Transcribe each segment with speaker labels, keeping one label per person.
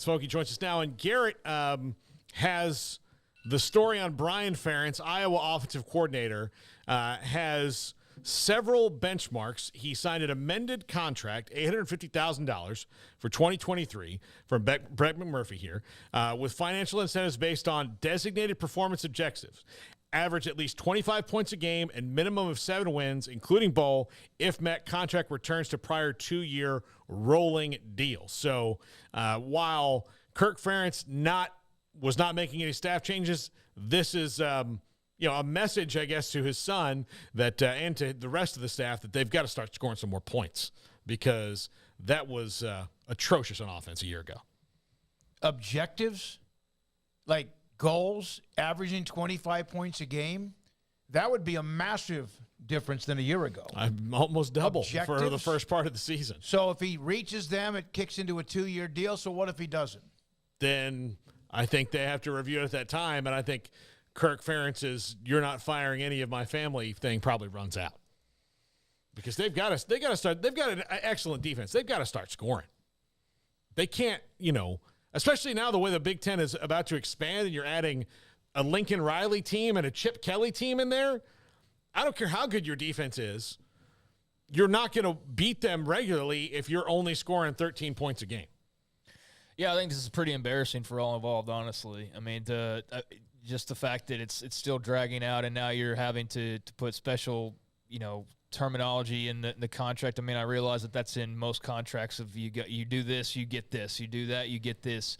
Speaker 1: Smoky joins us now, and Garrett has the story on Brian Ferentz, Iowa offensive coordinator, has several benchmarks. He signed an amended contract, $850,000 for 2023 from Brett McMurphy here, with financial incentives based on designated performance objectives. Average at least 25 points a game and minimum of 7 wins, including bowl. If met, contract returns to prior 2-year rolling deal. So while Kirk Ferentz was not making any staff changes, this is a message, I guess, to his son that and to the rest of the staff that they've got to start scoring some more points, because that was atrocious on offense a year ago.
Speaker 2: Objectives, like goals, averaging 25 points a game, that would be a massive difference than a year ago.
Speaker 1: I'm almost double for the first part of the season.
Speaker 2: So if he reaches them, it kicks into a 2-year deal. So what if he doesn't?
Speaker 1: Then I think they have to review it at that time, and I think Kirk Ferentz's "you're not firing any of my family" thing probably runs out, because they've got to start. They've got an excellent defense. They've got to start scoring. They can't, especially now the way the Big Ten is about to expand, and you're adding a Lincoln Riley team and a Chip Kelly team in there. I don't care how good your defense is, you're not going to beat them regularly if you're only scoring 13 points a game.
Speaker 3: Yeah, I think this is pretty embarrassing for all involved, honestly. I mean, just the fact that it's still dragging out, and now you're having to put special, terminology in the contract. I mean, I realize that that's in most contracts of you do this, you get this, you do that, you get this.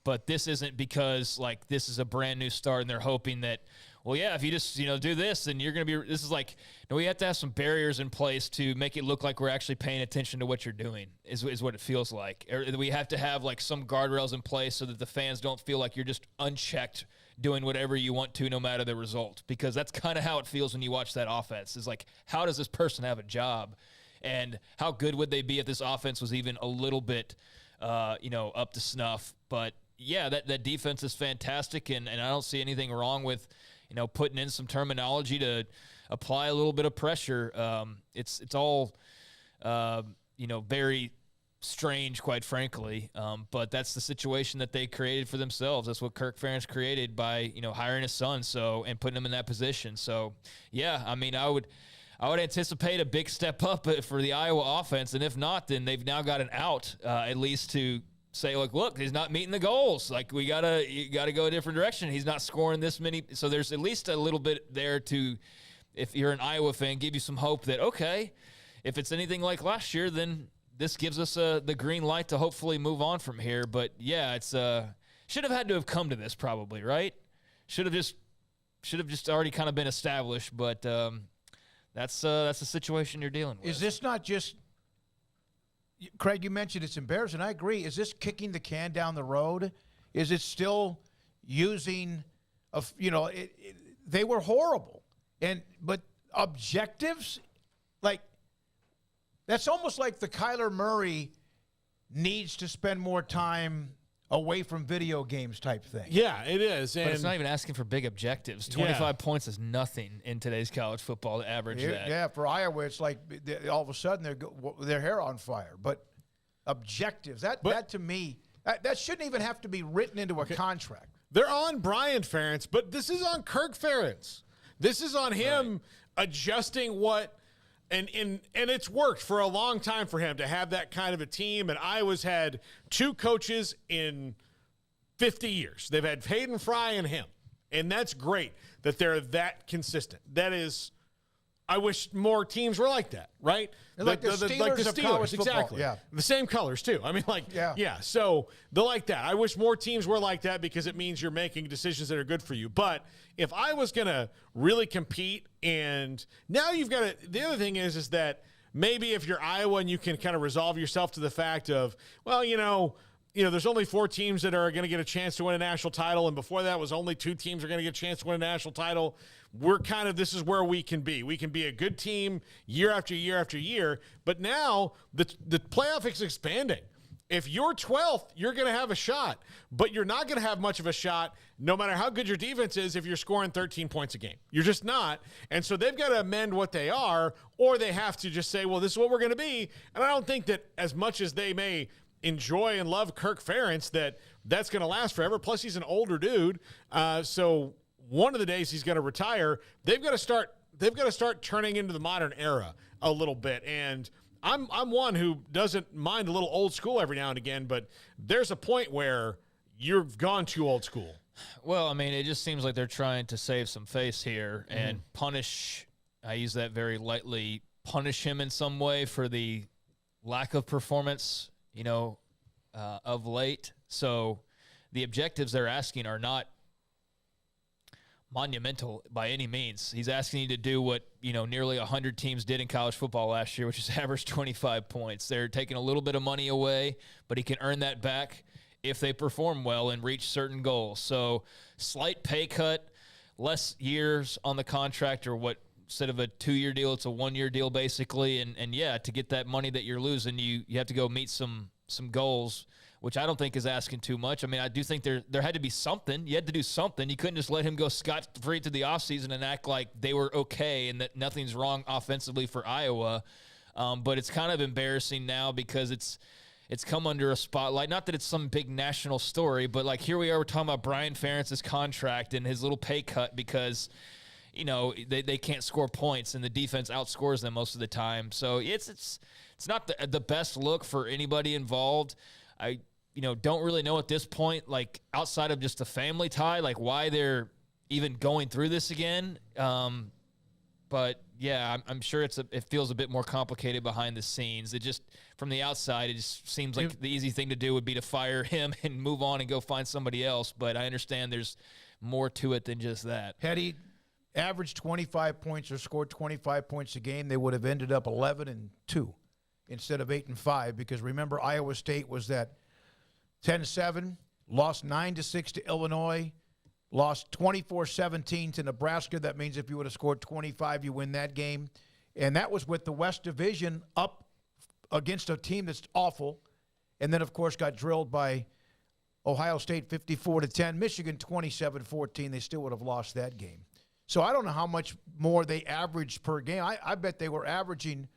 Speaker 3: But this isn't because like this is a brand new start and they're hoping that, well, yeah, if you just, do this, then you're going to be, this is like, no, we have to have some barriers in place to make it look like we're actually paying attention to what you're doing is what it feels like. Or we have to have like some guardrails in place so that the fans don't feel like you're just unchecked doing whatever you want to, no matter the result, because that's kind of how it feels when you watch that offense. Is like, how does this person have a job, and how good would they be if this offense was even a little bit, up to snuff? But yeah, that defense is fantastic, and I don't see anything wrong with, putting in some terminology to apply a little bit of pressure. It's all, very strange, quite frankly, but that's the situation that they created for themselves. That's what Kirk Ferentz created by hiring his son and putting him in that position. So yeah, I mean, I would anticipate a big step up for the Iowa offense, and if not, then they've now got an out, at least to say, like, look, he's not meeting the goals. Like, you gotta go a different direction. He's not scoring this many. So there's at least a little bit there to, if you're an Iowa fan, give you some hope that, okay, if it's anything like last year, then this gives us the green light to hopefully move on from here. But yeah, it's should have had to have come to this probably, right? Should have just already kind of been established. But that's the situation you're dealing with.
Speaker 2: Is this not just, Craig, you mentioned it's embarrassing. I agree. Is this kicking the can down the road? Is it still using, they were horrible. But objectives, like, that's almost like the Kyler Murray needs to spend more time away from video games type thing.
Speaker 1: Yeah, it is.
Speaker 3: But it's not even asking for big objectives. 25 points is nothing in today's college football to average that.
Speaker 2: Yeah, for Iowa, it's like all of a sudden their hair on fire. But objectives, that to me, that shouldn't even have to be written into a contract.
Speaker 1: They're on Brian Ferentz, but this is on Kirk Ferentz. This is on him adjusting what. And it's worked for a long time for him to have that kind of a team. And Iowa's had 2 coaches in 50 years. They've had Hayden Fry and him. And that's great that they're that consistent. That is, I wish more teams were like that, right?
Speaker 2: Like the Steelers of college football.
Speaker 1: Exactly.
Speaker 2: Yeah.
Speaker 1: The same colors, too. I mean, yeah. So they're like that. I wish more teams were like that, because it means you're making decisions that are good for you. But if I was going to really compete, and now you've got to – the other thing is that maybe if you're Iowa and you can kind of resolve yourself to the fact of, well, there's only 4 teams that are going to get a chance to win a national title, and before that was only 2 teams are going to get a chance to win a national title. This is where we can be. We can be a good team year after year after year, but now the playoff is expanding. If you're 12th, you're going to have a shot, but you're not going to have much of a shot no matter how good your defense is if you're scoring 13 points a game. You're just not. And so they've got to amend what they are, or they have to just say, well, this is what we're going to be. And I don't think that as much as they may enjoy and love Kirk Ferentz that's going to last forever. Plus, he's an older dude. So one of the days he's going to retire. They've got to start turning into the modern era a little bit. And I'm one who doesn't mind a little old school every now and again, but there's a point where you've gone too old school.
Speaker 3: Well, I mean, it just seems like they're trying to save some face here and punish. I use that very lightly. Punish him in some way for the lack of performance, of late. So the objectives they're asking are not monumental by any means. He's asking you to do what, nearly 100 teams did in college football last year, which is average 25 points. They're taking a little bit of money away, but he can earn that back if they perform well and reach certain goals. So slight pay cut, less years on the contract, or what, instead of a 2-year deal, it's a 1-year deal basically. And yeah, to get that money that you're losing, you have to go meet some goals, which I don't think is asking too much. I mean, I do think there had to be something. You had to do something. You couldn't just let him go scot-free to the offseason and act like they were okay and that nothing's wrong offensively for Iowa. But it's kind of embarrassing now because it's come under a spotlight. Not that it's some big national story, but like here we are, we're talking about Brian Ferentz's contract and his little pay cut because they can't score points and the defense outscores them most of the time. So it's not the best look for anybody involved. I don't really know at this point, like outside of just a family tie, like why they're even going through this again. But yeah, I'm sure it feels a bit more complicated behind the scenes. It just, from the outside, it just seems like the easy thing to do would be to fire him and move on and go find somebody else. But I understand there's more to it than just that.
Speaker 2: Had he averaged 25 points or scored 25 points a game, they would have ended up 11-2 instead of 8-5. Because remember, Iowa State was that 10-7, lost 9-6 to Illinois, lost 24-17 to Nebraska. That means if you would have scored 25, you win that game. And that was with the West Division up against a team that's awful. And then, of course, got drilled by Ohio State 54-10. Michigan 27-14. They still would have lost that game. So I don't know how much more they averaged per game. I bet they were averaging,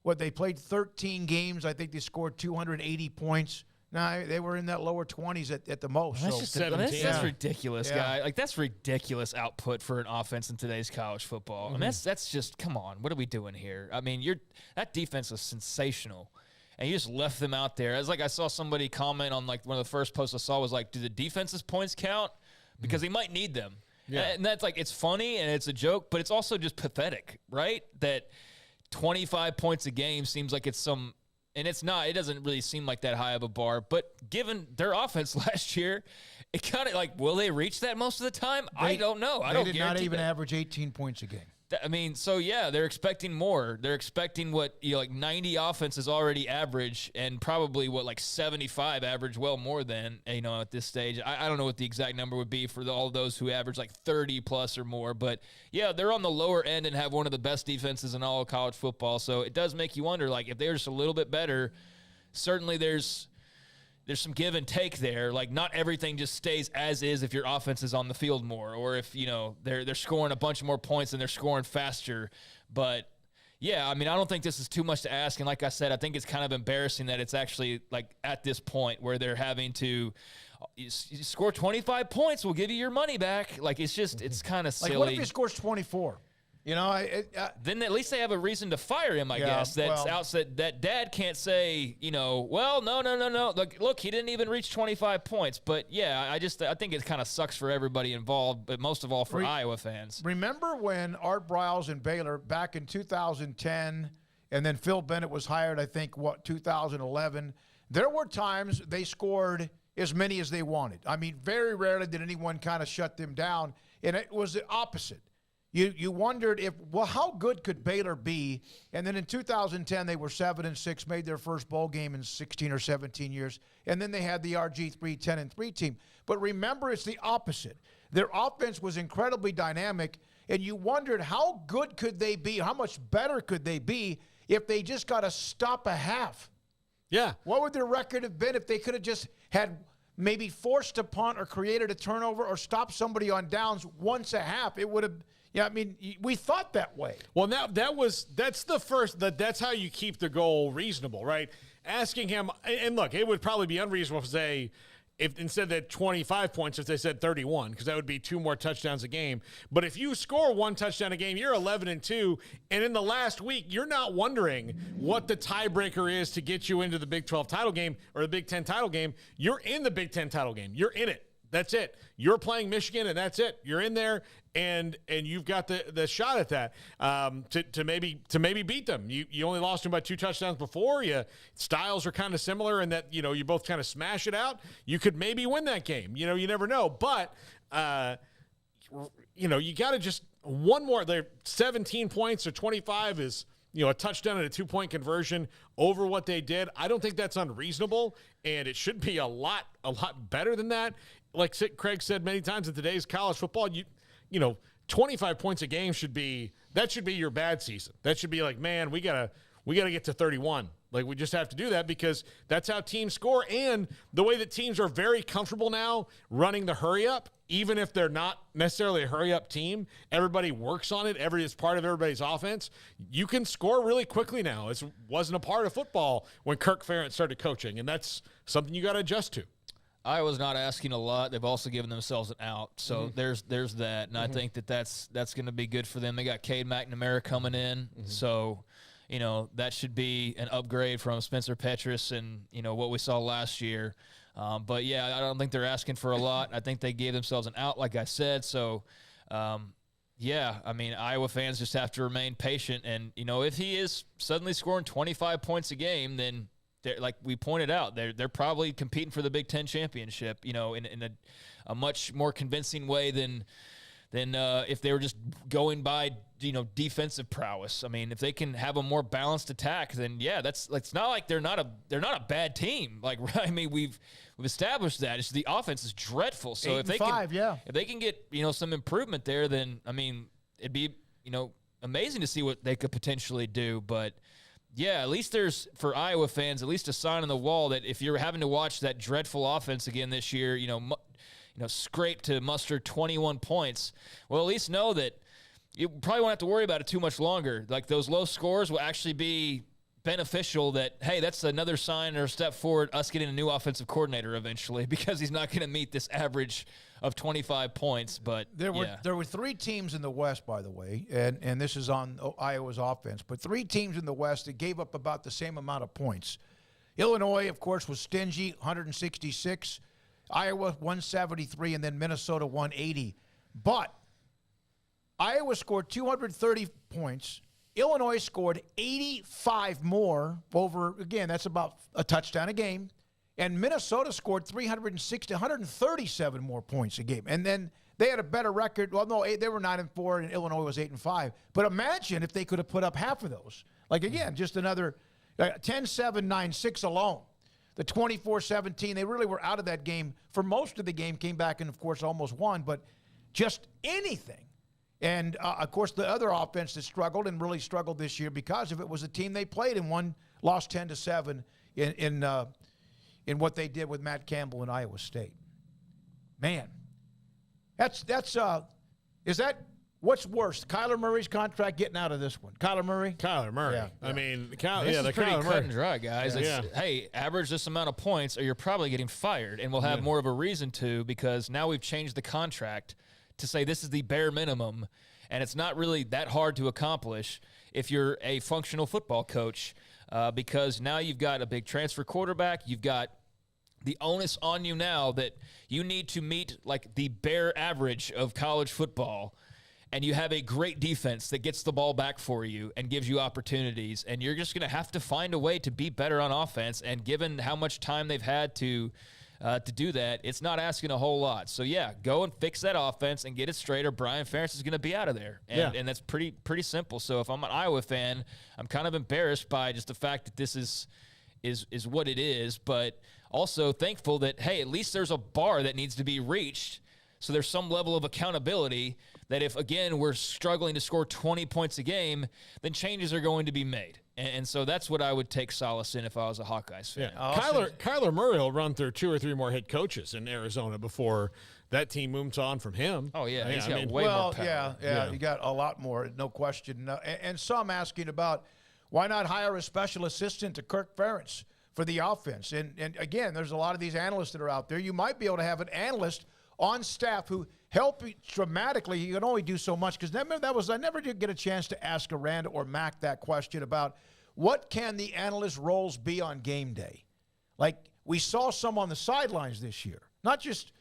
Speaker 2: they played 13 games. I think they scored 280 points. No, they were in that lower 20s at the most.
Speaker 3: That's
Speaker 2: so.
Speaker 3: just that's ridiculous, guy. Like, that's ridiculous output for an offense in today's college football. I mean, that's just, come on, what are we doing here? I mean, that defense was sensational, and you just left them out there. It's like I saw somebody comment on, like, one of the first posts I saw was like, do the defense's points count? Because they might need them. Yeah. And that's like, it's funny and it's a joke, but it's also just pathetic, right? That 25 points a game seems like it's some. And it's not. It doesn't really seem like that high of a bar. But given their offense last year, it kind of like, will they reach that most of the time? I don't know. I don't
Speaker 2: did not even average 18 points a game.
Speaker 3: I mean, so yeah, they're expecting more. They're expecting what, like 90 offenses already average, and probably what, like 75 average, well more than, at this stage. I don't know what the exact number would be for all those who average like 30 plus or more. But yeah, they're on the lower end and have one of the best defenses in all of college football. So it does make you wonder, like, if they're just a little bit better, certainly there's some give and take there. Like, not everything just stays as is if your offense is on the field more, or if, they're scoring a bunch more points and they're scoring faster. But yeah, I mean, I don't think this is too much to ask. And like I said, I think it's kind of embarrassing that it's actually like at this point where they're having to you score 25 points, we'll give you your money back. Like, it's just, it's kind of silly.
Speaker 2: Like, what if he scores 24?
Speaker 3: Then at least they have a reason to fire him, I guess. That's outside, that dad can't say, well, no. Look, he didn't even reach 25 points. But yeah, I think it kind of sucks for everybody involved, but most of all for Iowa fans.
Speaker 2: Remember when Art Briles and Baylor back in 2010, and then Phil Bennett was hired, I think, 2011? There were times they scored as many as they wanted. I mean, very rarely did anyone kind of shut them down, and it was the opposite. You wondered how good could Baylor be? And then in 2010, they were 7-6, made their first bowl game in 16 or 17 years. And then they had the RG3 10-3 team. But remember, it's the opposite. Their offense was incredibly dynamic, and you wondered how good could they be? How much better could they be if they just got to stop a half?
Speaker 1: Yeah.
Speaker 2: What would their record have been if they could have just had maybe forced a punt or created a turnover or stopped somebody on downs once a half? It would have. Yeah, I mean, we thought that way.
Speaker 1: Well, that's how you keep the goal reasonable, right? asking him, and look, it would probably be unreasonable to say, if instead of that 25 points, if they said 31, because that would be 2 more touchdowns a game. But if you score 1 touchdown a game, you're 11-2, and in the last week, you're not wondering what the tiebreaker is to get you into the Big 12 title game or the Big 10 title game. You're in the Big 10 title game. You're in it. That's it. You're playing Michigan, and that's it. You're in there, and you've got the shot at that to maybe beat them. You only lost them by 2 touchdowns before. Styles are kind of similar in that you both kind of smash it out. You could maybe win that game. You never know. But you got to just one more. They're 17 points or 25 is a touchdown and a 2-point conversion over what they did. I don't think that's unreasonable, and it should be a lot better than that. Like Craig said many times in today's college football, 25 points a game should be your bad season. That should be like, man, we gotta get to 31. Like, we just have to do that because that's how teams score. And the way that teams are very comfortable now running the hurry up, even if they're not necessarily a hurry up team, everybody works on it. It's part of everybody's offense. You can score really quickly now. It wasn't a part of football when Kirk Ferentz started coaching, and that's something you got to adjust to.
Speaker 3: Iowa's not asking a lot. They've also given themselves an out. So there's that. And I think that's going to be good for them. They got Cade McNamara coming in. So, that should be an upgrade from Spencer Petras and, what we saw last year. But, yeah, I don't think they're asking for a lot. I think they gave themselves an out, like I said. So, Iowa fans just have to remain patient. And, if he is suddenly scoring 25 points a game, then – like we pointed out, they're probably competing for the Big Ten championship, in a much more convincing way than if they were just going by defensive prowess. I mean, if they can have a more balanced attack, then it's not like they're not a bad team. Like, we've established that. It's the offense is dreadful. So if they can get some improvement there, then it'd be amazing to see what they could potentially do, but. Yeah, at least there's, for Iowa fans, at least a sign on the wall that if you're having to watch that dreadful offense again this year, scrape to muster 21 points, well, at least know that you probably won't have to worry about it too much longer. Like, those low scores will actually be beneficial that, hey, that's another sign or a step forward, us getting a new offensive coordinator eventually, because he's not going to meet this average of 25 points. But
Speaker 2: there were 3 teams in the West, by the way, and this is on Iowa's offense, but 3 teams in the West that gave up about the same amount of points. Illinois, of course, was stingy, 166. Iowa, 173, and then Minnesota, 180. But Iowa scored 230 points. Illinois scored 85 more over, again, that's about a touchdown a game. And Minnesota scored 137 more points a game. And then they had a better record. Well, no, they were 9-4, and Illinois was 8-5. But imagine if they could have put up half of those. Like, again, just another 10-7, 9-6 alone. The 24-17, they really were out of that game for most of the game, came back and, of course, almost won. But just anything. And, of course, the other offense that struggled and really struggled this year because of it was a team they played and lost 10-7 in what they did with Matt Campbell in Iowa State. Man, is that what's worse? Kyler Murray's contract getting out of this one? Kyler Murray?
Speaker 1: Kyler Murray.
Speaker 2: Yeah.
Speaker 1: I mean,
Speaker 3: This is
Speaker 1: the
Speaker 3: pretty
Speaker 1: Kyler
Speaker 3: cut
Speaker 1: Murray.
Speaker 3: and dry, guys.
Speaker 1: Yeah.
Speaker 3: Hey, average this amount of points or you're probably getting fired, and we'll have more of a reason to because now we've changed the contract to say this is the bare minimum, and it's not really that hard to accomplish if you're a functional football coach because now you've got a big transfer quarterback. You've got the onus on you now that you need to meet like the bare average of college football, and you have a great defense that gets the ball back for you and gives you opportunities, and you're just going to have to find a way to be better on offense. And given how much time they've had to do that, it's not asking a whole lot. So, yeah, go and fix that offense and get it straight, or Brian Ferentz is going to be out of there. And that's pretty simple. So if I'm an Iowa fan, I'm kind of embarrassed by just the fact that this is what it is, but also thankful that, hey, at least there's a bar that needs to be reached. So there's some level of accountability that if, again, we're struggling to score 20 points a game, then changes are going to be made. And so that's what I would take solace in if I was a Hawkeyes fan.
Speaker 1: Yeah. Kyler Murray will run through 2 or 3 more head coaches in Arizona before that team moves on from him.
Speaker 3: Oh, yeah. He's got way more power.
Speaker 2: Yeah, you got a lot more, no question. And some asking about why not hire a special assistant to Kirk Ferentz for the offense. And again, there's a lot of these analysts that are out there. You might be able to have an analyst on staff who help you dramatically. You can only do so much, because I never did get a chance to ask Aranda or Mac that question about what can the analyst roles be on game day. Like, we saw some on the sidelines this year, not just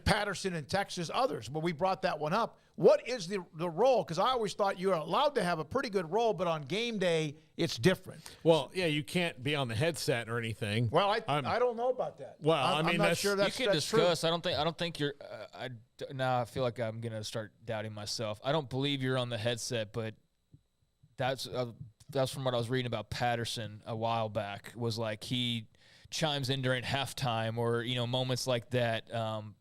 Speaker 2: Patterson and Texas, others, but we brought that one up. What is the role? Because I always thought you were allowed to have a pretty good role, but on game day, it's different.
Speaker 1: Well, yeah, you can't be on the headset or anything.
Speaker 2: Well, I don't know about that.
Speaker 1: Well,
Speaker 2: I'm not sure that's
Speaker 3: you can discuss.
Speaker 2: true.
Speaker 3: I don't think you're. Now I feel like I'm gonna start doubting myself. I don't believe you're on the headset, but that's from what I was reading about Patterson a while back. Was like he chimes in during halftime or moments like that.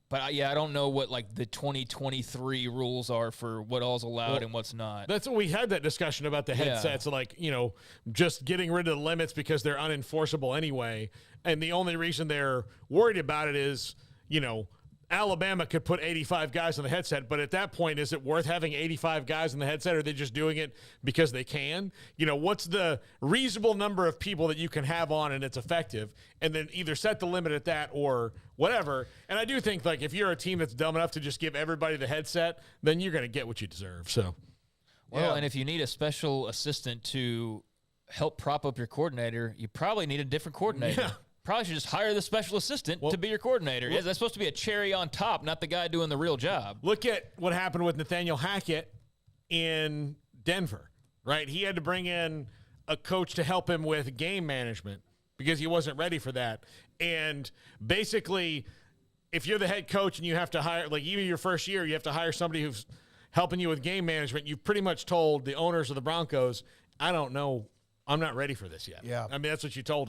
Speaker 3: But I don't know what like the 2023 rules are for what all's allowed and what's not.
Speaker 1: That's what we had that discussion about the headsets, like just getting rid of the limits because they're unenforceable anyway. And the only reason they're worried about it is Alabama could put 85 guys on the headset, but at that point, is it worth having 85 guys on the headset, or are they just doing it because they can? What's the reasonable number of people that you can have on and it's effective, and then either set the limit at that or whatever. And I do think, like, if you're a team that's dumb enough to just give everybody the headset, then you're going to get what you deserve. So,
Speaker 3: well, and if you need a special assistant to help prop up your coordinator, you probably need a different coordinator.
Speaker 1: Yeah.
Speaker 3: Probably should just hire the special assistant to be your coordinator. That's supposed to be a cherry on top, not the guy doing the real job.
Speaker 1: Look at what happened with Nathaniel Hackett in Denver, right? He had to bring in a coach to help him with game management because he wasn't ready for that. And basically, if you're the head coach and you have to hire, like even your first year, you have to hire somebody who's helping you with game management, you've pretty much told the owners of the Broncos, I don't know, I'm not ready for this yet.
Speaker 2: Yeah.
Speaker 1: I mean, that's what you told them.